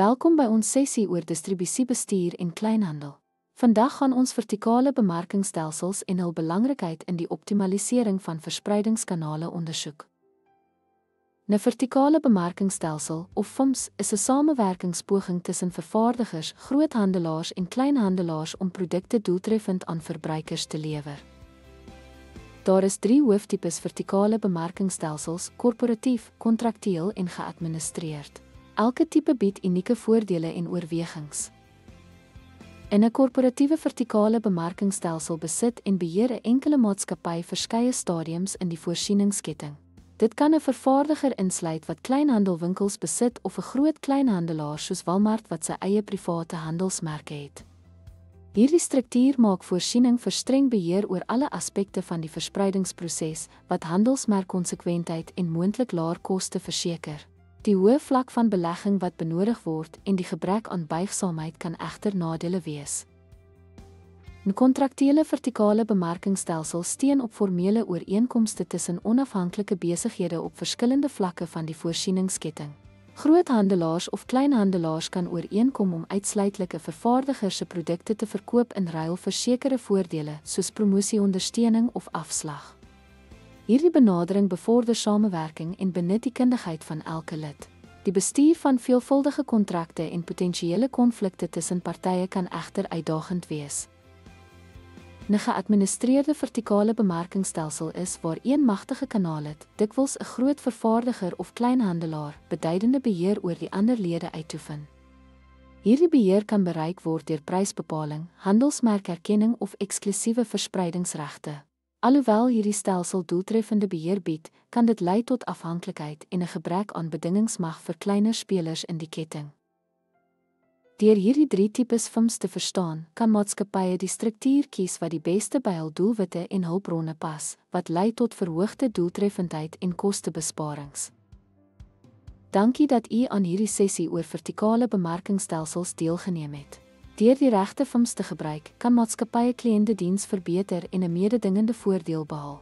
Welkom by ons sessie oor distribusiebestuur en kleinhandel. Vandag gaan ons vertikale bemarkingstelsels en hul belangrikheid in die optimalisering van verspreidingskanale ondersoek. 'n Vertikale bemarkingstelsel, of VIMS, is 'n samewerkingspoging tussen vervaardigers, groothandelaars en kleinhandelaars om produkte doeltreffend aan verbruikers te lewer. Daar is 3 hooftipes vertikale bemarkingstelsels: korporatief, kontraktueel en geadministreerd. Elke tipe bied unieke voordele en oorwegings. In 'n korporatiewe vertikale bemarkingstelsel besit en beheer 'n enkele maatskappy verskeie stadiums in die voorsieningsketting. Dit kan 'n vervaardiger insluit wat kleinhandelwinkels besit of 'n groot kleinhandelaar soos Walmart wat sy eie private handelsmerke het. Hierdie struktuur maak voorsiening vir streng beheer oor alle aspekte van die verspreidingsproses, wat handelsmerkkonsekwentheid en moontlik laer koste verseker. Die hoë vlak van belegging wat benodig word en die gebrek aan buigsaamheid kan egter nadele wees. 'n Kontraktuele vertikale bemarkingstelsel steun op formele ooreenkomste tussen onafhanklike besighede op verskillende vlakke van die voorsieningsketting. Groothandelaars of kleinhandelaars kan ooreenkom om uitsluitlik 'n vervaardiger se produkte te verkoop in ruil vir sekere voordele soos promosieondersteuning of afslag. Hierdie benadering bevorder samewerking en benut die kundigheid van elke lid. Die bestuur van veelvuldige kontrakte en potensiële konflikte tussen partye kan egter uitdagend wees. 'n Geadministreerde vertikale bemarkingstelsel is waar een magtige kanaalid, dikwels 'n groot vervaardiger of kleinhandelaar, beduidende beheer oor die ander lede uitoefen. Hierdie beheer kan bereik word deur prysbepaling, handelsmerkerkenning of eksklusiewe verspreidingsregte. Alhoewel hierdie stelsel doeltreffende beheer bied, kan dit lei tot afhanklikheid en 'n gebrek aan bedingingsmag vir kleiner spelers in die ketting. Deur hierdie 3 tipes VIMS te verstaan, kan maatskappye die struktuur kies wat die beste by hul doelwitte en hulpbronne pas, wat lei tot verhoogde doeltreffendheid en kostebesparings. Dankie dat u aan hierdie sessie oor vertikale bemarkingstelsels deelgeneem het. Deur die regte VIMS te gebruik, kan maatskappye kliëntediens verbeter en 'n mededingende voordeel behaal.